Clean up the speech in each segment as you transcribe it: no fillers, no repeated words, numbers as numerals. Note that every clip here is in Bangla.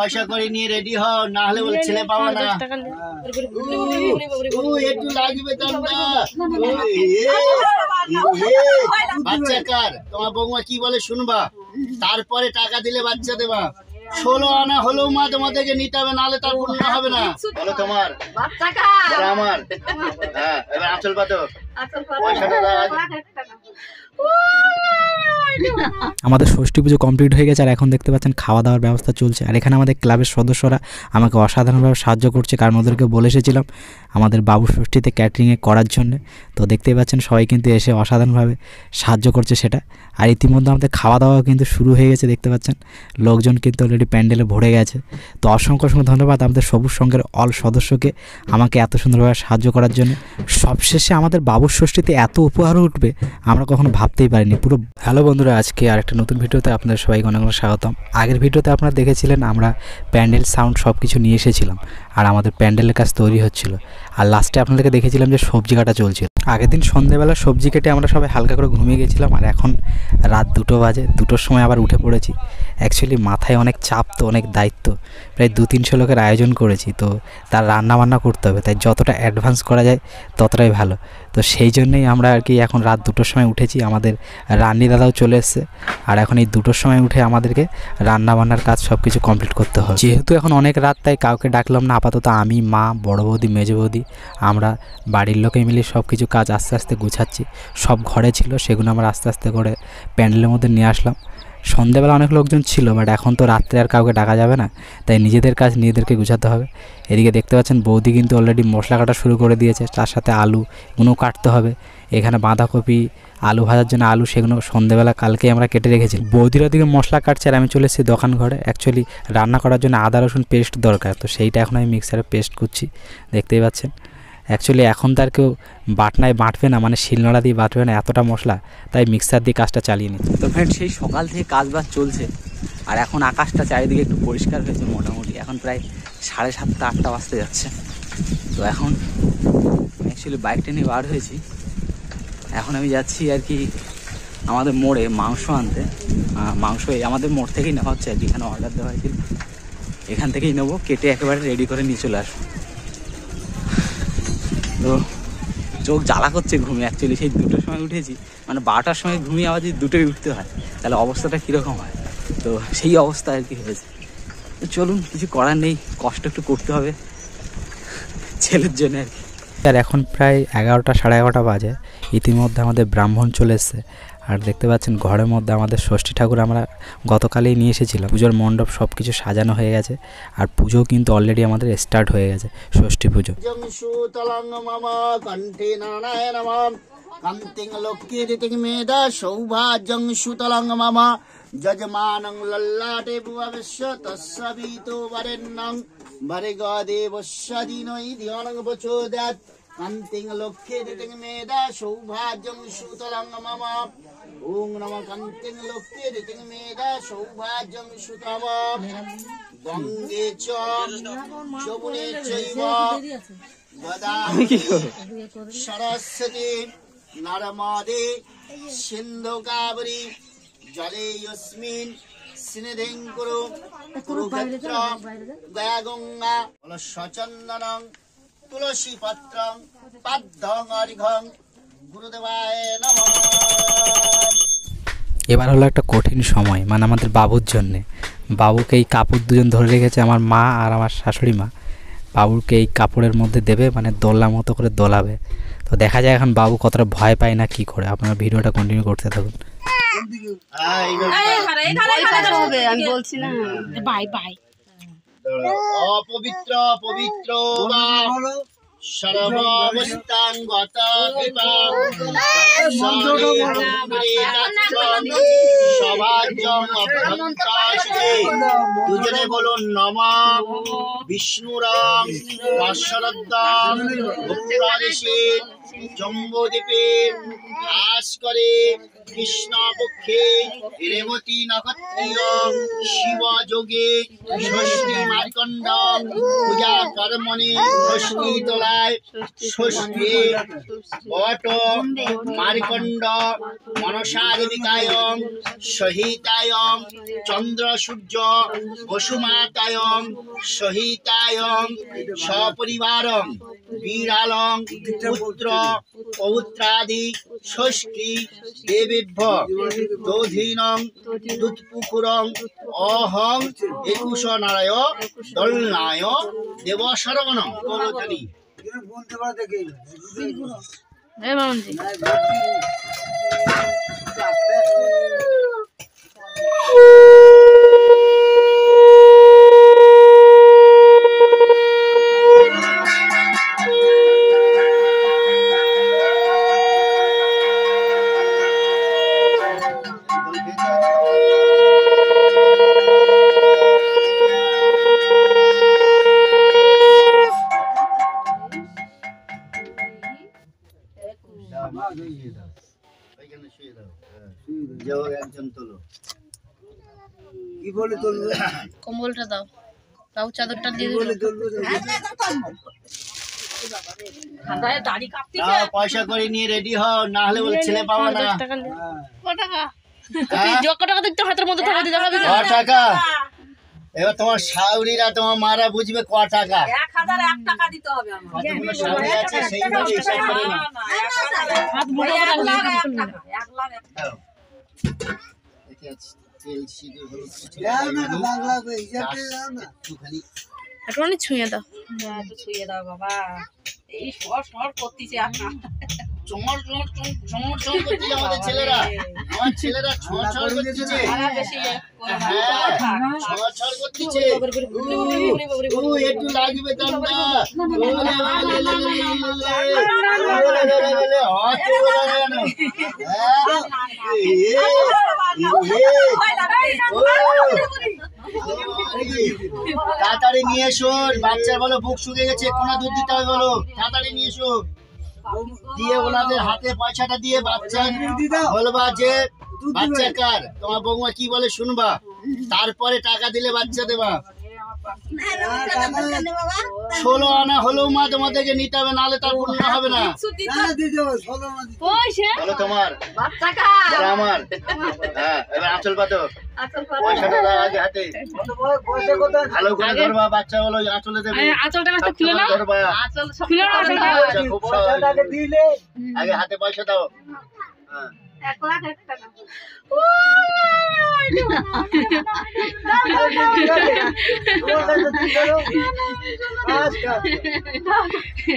পয়সা করে নিয়ে রেডি হও, না হলে বলে ছেলে পাবো না। একটু লাগবে বাচ্চা কার, তোমার বৌমা কি বলে শুনবা, তারপরে টাকা দিলে বাচ্চা দেবা। 16 আনা হলেও মা তোমাদেরকে নিতে হবে, নাহলে তার পূর্ণ হবে না। বলো তোমার আমার। হ্যাঁ, এবার আঁচল পাতো। আমাদের ষষ্ঠী পুজো কমপ্লিট হয়ে গেছে আর এখন দেখতে পাচ্ছেন খাওয়া দাওয়ার ব্যবস্থা চলছে। আর এখানে আমাদের ক্লাবের সদস্যরা আমাকে অসাধারণভাবে সাহায্য করছে, কারণ ওদেরকে বলে এসেছিলাম আমাদের বাবু ষষ্ঠীতে ক্যাটারিংয়ে করার জন্য। তো দেখতেই পাচ্ছেন সবাই কিন্তু এসে অসাধারণভাবে সাহায্য করছে সেটা। আর ইতিমধ্যে আমাদের খাওয়া দাওয়া কিন্তু শুরু হয়ে গেছে, দেখতে পাচ্ছেন লোকজন কিন্তু অলরেডি প্যান্ডেলে ভরে গেছে। তো অসংখ্য ধন্যবাদ আমাদের সবুজ সংঘের অল সদস্যকে আমাকে এত সুন্দরভাবে সাহায্য করার জন্য। সবশেষে আমাদের বাবুর ষষ্ঠীতে এত উপহারও উঠবে আমরা কখনো ভাবতেই পারিনি পুরো। হ্যালো বন্ধুরা, আজকে আরেকটা নতুন ভিডিওতে আপনাদের সবাইকে অনেক অনেক স্বাগতম। আগের ভিডিওতে আপনারা দেখেছিলেন আমরা প্যান্ডেল সাউন্ড সব কিছু নিয়ে এসেছিলাম আর আমাদের প্যান্ডেলের কাজ তৈরি হচ্ছিল। আর লাস্টে আপনাদেরকে দেখেছিলাম যে সবজি কাটা চলছিল। আগের দিন সন্ধ্যেবেলা সবজি কেটে আমরা সবাই হালকা করে ঘুমিয়ে গেছিলাম। আর এখন রাত 2টো বাজে, 2টোর সময় আবার উঠে পড়েছি। অ্যাকচুয়ালি মাথায় অনেক চাপ, তো অনেক দায়িত্ব, প্রায় 200-300 লোকের আয়োজন করেছি। তো তার রান্না বান্না করতে হবে, তাই যতটা অ্যাডভান্স করা যায় ততটাই ভালো। তো সেই জন্যই আমরা আর কি এখন রাত 2টোর সময় উঠেছি। আমাদের রান্নি দাদাও চলে এসছে। আর এখন এই 2টোর সময় উঠে আমাদেরকে রান্না বান্নার কাজ সব কিছু কমপ্লিট করতে হবে। যেহেতু এখন অনেক রাত, তাই কাউকে ডাকলাম না। আপাতত আমি, মা, বড় বৌদি, মেজো বৌদি, আমরা বাড়ির লোকে মিলে সব কিছু কাজ আস্তে আস্তে গুছাচ্ছি। সব ঘরে ছিল, সেগুলো আমরা আস্তে আস্তে করে প্যান্ডেলের মধ্যে নিয়ে আসলাম। সন্ধ্যেবেলা অনেক লোকজন ছিল, বাট এখন তো রাত্রে আর কাউকে ডাকা যাবে না, তাই নিজেদের কাজ নিজেদেরকে গুছাতে হবে। এদিকে দেখতে পাচ্ছেন বৌদি কিন্তু অলরেডি মশলা কাটা শুরু করে দিয়েছে, তার সাথে আলুগুলো কাটতে হবে। এখানে বাঁধাকপি, আলু ভাজার জন্য আলু, সেগুলো সন্ধ্যেবেলা কালকে আমরা কেটে রেখেছি। বৌদিরা দিকে মশলা কাটছে আর আমি চলে এসেছি দোকান ঘরে। অ্যাকচুয়ালি রান্না করার জন্য আদা রসুন পেস্ট দরকার, তো সেইটা এখন আমি মিক্সারে পেস্ট করছি, দেখতেই পাচ্ছেন। অ্যাকচুয়ালি এখন তার কেউ বাটনায় বাটবে না, মানে শিলনোড়া দিয়ে বাটবে না এতটা মশলা, তাই মিক্সার দিয়ে কাজটা চালিয়ে নিই। তো ফ্রেন্ড, সেই সকাল থেকে কাজ বাজ চলছে আর এখন আকাশটা চারিদিকে একটু পরিষ্কার হয়েছে মোটামুটি। এখন প্রায় 7:30-8টা বাজতে যাচ্ছে। তো এখন অ্যাকচুয়ালি বাইকটা নিয়ে বার হয়েছি। এখন আমি যাচ্ছি আর কি আমাদের মোড়ে মাংস আনতে। মাংস আমাদের মোড় থেকেই নেওয়া হচ্ছে আর কি, এখানে অর্ডার দেওয়া হয়েছিল, এখান থেকেই নেবো, কেটে একেবারে রেডি করে নিয়ে চলে আসবো। তো চোখ জ্বালা করছে ঘুমে। অ্যাকচুয়ালি সেই 2টোর সময় উঠেছি, মানে 12টার সময় ঘুমিয়ে আবার যদি 2টোয় উঠতে হয় তাহলে অবস্থাটা কীরকম হয়। তো সেই অবস্থা আর কি হয়েছে। তো চলুন, কিছু করার নেই, কষ্ট একটু করতে হবে ছেলের জন্য আর কি। আর এখন প্রায় 11টা, 11:30 বাজে। ইতিমধ্যে আমাদের ব্রাহ্মণ চলে এসছে। আর দেখতে পাচ্ছেন ঘরের মধ্যে আমাদের ষষ্ঠী ঠাকুর আমরা গতকালেই নিয়ে এসেছিলাম। পুজোর মণ্ডপ সব কিছু সাজানো হয়ে গেছে আর পুজো কিন্তু অলরেডি আমাদের স্টার্ট হয়ে গেছে, ষষ্ঠী পুজো। যজমানং লল্লাটে ভুবস্য তস্সবিতো বরেণ্যং ভর্গদেবস্য দিনৈ ধিয়নং প্রচোদয়াৎ কান্তিং লক্ষ্যে দিতিং মেধা সৌভাগ্যং সুতলং মম। ওং নমঃ কান্তিং লক্ষ্যে দিতিং মেধা সৌভাগ্যং সুতম। গঙ্গে চ যমুনে চৈব গোদাবরী সরস্বতী নর্মদে সিন্ধু কাবেরী জলে যস্মিন সন্নিধিং কুরু কুরুক্ষেত্র গয়া গঙ্গা সচন্দনং তুলসী পত্রং পাদ্যং অর্ঘ্যং গুরুদেবায় নমঃ। এবার হলো একটা কঠিন সময়, মানে আমাদের বাবুর জন্যে। বাবুকে এই কাপড় দুজন ধরে রেখেছে, আমার মা আর আমার শাশুড়ি মা। বাবুকে এই কাপড়ের মধ্যে দেবে, মানে দোলনা মতো করে দোলাবে। তো দেখা যায় এখন বাবু কতটা ভয় পায় না কি করে। আপনারা ভিডিওটা কন্টিনিউ করতে থাকুন। আমি বলছি না, বাই বাই। অপবিত্র পবিত্র সর্বাবস্থান গত বিপাং সভাজ্যং অভ্যন্তাসিতে। দুজনে বলুন নমঃ বিষ্ণুরং দশরথং ভূপ্রদেশে জম্বুদ্বীপে বাস করে কৃষ্ণপক্ষে রেবতী নক্ষত্রীয় শিবযোগে ষষ্ঠী মার্কণ্ড পূজা কর্মণি ষষ্ঠী তোলায় ষষ্ঠী বট মারিকণ্ড মনসা দেবিকায়ং সহিতায়ং চন্দ্র সূর্য বসুমাতায়ং সহিতায়ং সপরিবারং বিড়ালং পুত্র পৌত্রাদি ষষ্ঠী দেবেভ্য দধিনং দুধপুকুরং অহং একুশ নারায় দলনায় দেবশরবণং করতনি। একজন তোলো কি বলে তুলবে? কম্বলটা দাও, তাও চাদরটা দিয়ে দিল। পয়সা করে নিয়ে রেডি হও, না হলে বলে ছেলে পাবো না। ক টাকা? এবার তোমার শাউরিরা তোমার মারা বুঝবে ক টাকা। 1001 টাকা দিতে হবে আমার। কতগুলো শাউরি আছে সেইভাবে হিসাব করে নাও। তেল সিঁদুর হলুদ কিছু একটুখানি একটুখানি ছুঁয়ে দাও। ছুঁয়ে দাও বাবা, এই সর করতেছে আপনার। চমর করছে আমাদের ছেলেরা, আমার ছেলেরা ছড় করতেছে। ছড় করতেছে, একটু লাগবে দামটা। তাড়াতাড়ি নিয়ে এসো, বাচ্চার বলো বুক শুকিয়ে গেছে, কোনা দুধ দিতে হবে বলো, তাড়াতাড়ি নিয়ে এসো। দিয়ে ওনাদের হাতে পয়সাটা দিয়ে বাচ্চা বলবা যে বাচ্চা কার, তোমার বৌমা কি বলে শুনবা, তারপরে টাকা দিলে বাচ্চা দেবা। 16 আনা হলেও মা তোমাদেরকে নিতে হবে, নাহলে তার পূর্ণ হবে না। বলো তোমার আমার। হ্যাঁ, এবার আঁচল পাতো, পয়সাটা দাও আগে হাতে, ভালো করে ধরবা। বাচ্চা বলো আঁচলে দেবে, ধরবা। খুব সহজ। আগে হাতে পয়সা দাও। হ্যাঁ, 1,01 টাকা।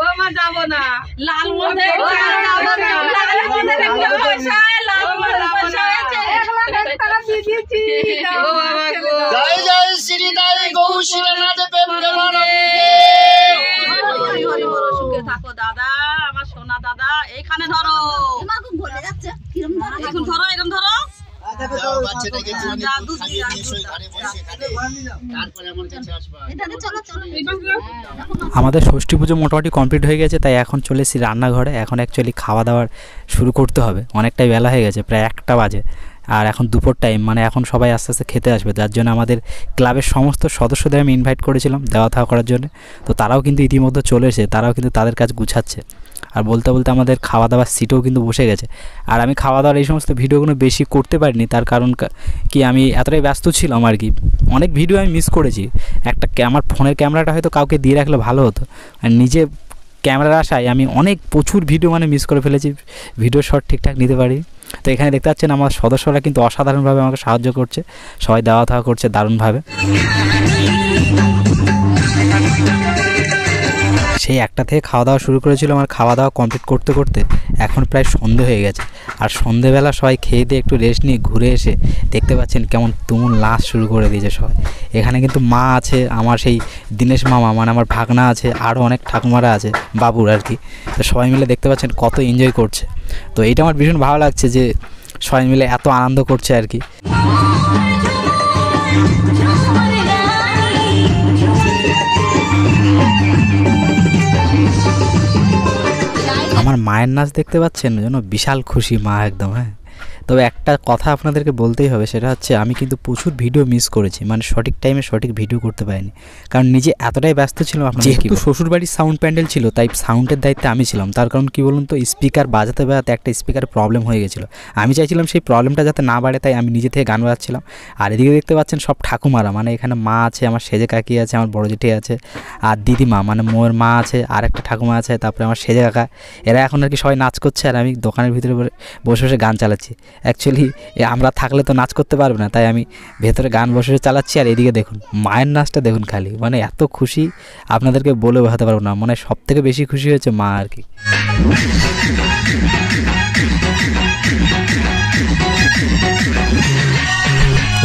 ও মা যাবো না, লাল মধ্যে জয় জয় শ্রী দাই গৌ শ্রীনাথ প্রেম দেবানন্দে। সুখে থাকো দাদা, আমার সোনা দাদা। এইখানে ধরো, এখন ধরো, এরকম ধরো। বাচ্চাটাকে খাইয়ে নিয়ে এসো ঘরে বসে, তারপরে আমার কাছে আসবা। আমাদের ষষ্ঠী পুজো মোটামুটি কমপ্লিট হয়ে গেছে, তাই এখন চলে এসেছি রান্নাঘরে। এখন অ্যাকচুয়ালি খাওয়া দাওয়ার শুরু করতে হবে, অনেকটাই বেলা হয়ে গেছে, প্রায় 1টা বাজে। আর এখন দুপুর টাইম, মানে এখন সবাই আস্তে আস্তে খেতে আসবে, যার জন্য আমাদের ক্লাবের সমস্ত সদস্যদের আমি ইনভাইট করেছিলাম দেওয়া থাওয়া করার জন্য। তো তারাও কিন্তু ইতিমধ্যে চলে এসে, তারাও কিন্তু তাদের কাজ গুছাচ্ছে। আর বলতে বলতে আমাদের খাওয়া দাওয়ার সিটও কিন্তু বসে গেছে। আর আমি খাওয়া দাওয়ার এই সমস্ত ভিডিওগুলো বেশি করতে পারিনি, তার কারণ কি আমি এতটাই ব্যস্ত ছিলাম আর কি। অনেক ভিডিও আমি মিস করেছি। আমার ফোনের ক্যামেরাটা হয়তো কাউকে দিয়ে রাখলে ভালো হতো, আর নিজে ক্যামেরার আশায় আমি প্রচুর ভিডিও মিস করে ফেলেছি, ভিডিও শট ঠিকঠাক নিতে পারি। তো এখানে দেখতে পাচ্ছেন আমার সদস্যরা কিন্তু অসাধারণভাবে আমাকে সাহায্য করছে, সবাই দেওয়া থাওয়া করছে দারুণভাবে। সেই 1টা থেকে খাওয়া দাওয়া শুরু করেছিলাম, আর খাওয়া দাওয়া কমপ্লিট করতে করতে এখন প্রায় সন্ধে হয়ে গেছে। আর সন্ধেবেলা সবাই খেয়ে দিয়ে একটু রেস্ট নিয়ে ঘুরে এসে দেখতে পাচ্ছেন কেমন তুমুল নাচ শুরু করে দিয়েছে সবাই। এখানে কিন্তু মা আছে, আমার সেই দীনেশ মামা, মানে আমার ভাগনা আছে, আরও অনেক ঠাকুমারা আছে, বাবুর আর কি। তো সবাই মিলে দেখতে পাচ্ছেন কত এনজয় করছে। তো এইটা আমার ভীষণ ভালো লাগছে যে সবাই মিলে এত আনন্দ করছে আর কি। আমার মায়ের নাচ দেখতে পাচ্ছেন, যেন বিশাল খুশি মা একদম। হ্যাঁ, তবে একটা কথা আপনাদেরকে বলতেই হবে, সেটা হচ্ছে আমি কিন্তু প্রচুর ভিডিও মিস করেছি, মানে সঠিক টাইমে সঠিক ভিডিও করতে পারিনি, কারণ নিজে এতটাই ব্যস্ত ছিলাম। যেহেতু শ্বশুরবাড়ির সাউন্ড প্যান্ডেল ছিল, তাই সাউন্ডের দায়িত্বে আমি ছিলাম। তার কারণ কী বলুন তো, স্পিকার বাজাতে বাজাতে একটা স্পিকারের প্রবলেম হয়ে গেছিলো। আমি চাইছিলাম সেই প্রবলেমটা যাতে না বাড়ে, তাই আমি নিজে থেকে গান বাজাচ্ছিলাম। আর এদিকে দেখতে পাচ্ছেন সব ঠাকুমারা, মানে এখানে মা আছে, আমার সেজে কাকি আছে, আমার বড় জেঠি আছে, আর দিদিমা মানে মোয়ের মা আছে, আর একটা ঠাকুমা আছে, তারপরে আমার সেজে কাকা। এরা এখন আর কি সবাই নাচ করছে, আর আমি দোকানের ভিতরে বসে বসে গান চালাচ্ছি। অ্যাকচুয়ালি আমরা থাকলে তো নাচ করতে পারবে না, তাই আমি ভেতরে গান বসে চালাচ্ছি। আর এদিকে দেখুন মায়ের নাচটা দেখুন খালি, মানে এত খুশি আপনাদেরকে বলে বোঝাতে পারবো না। মানে সব থেকে বেশি খুশি হয়েছে মা আর কি।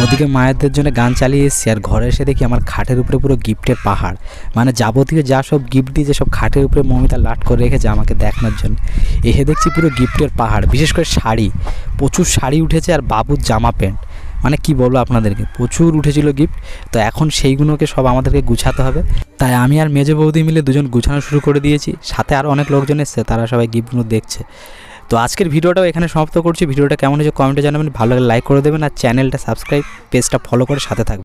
ওদিকে মায়েদের জন্য গান চালিয়ে এসেছি, আর ঘরে এসে দেখি আমার খাটের উপরে পুরো গিফটের পাহাড়, মানে যাবতীয় যা সব গিফট দিয়েছে সব খাটের উপরে মমিতা লাট করে রেখেছে আমাকে দেখানোর জন্য। এসে দেখছি পুরো গিফটের পাহাড়, বিশেষ করে শাড়ি, প্রচুর শাড়ি উঠেছে, আর বাবুর জামা প্যান্ট, মানে কি বলবো আপনাদেরকে, প্রচুর উঠেছিল গিফট। তো এখন সেইগুলোকে সব আমাদেরকে গুছাতে হবে, তাই আমি আর মেজো বৌদি মিলে দুজন গুছানো শুরু করে দিয়েছি। সাথে আরও অনেক লোকজন এসছে, তারা সবাই গিফটগুলো দেখছে। তো আজকের ভিডিওটাও এখানে সমাপ্ত করছি। ভিডিওটা কেমন হয়েছে কমেন্টে জানাবেন, ভালো লাগলে লাইক করে দেবেন, আর চ্যানেলটা সাবস্ক্রাইব, পেজটা ফলো করে সাথে থাকবেন।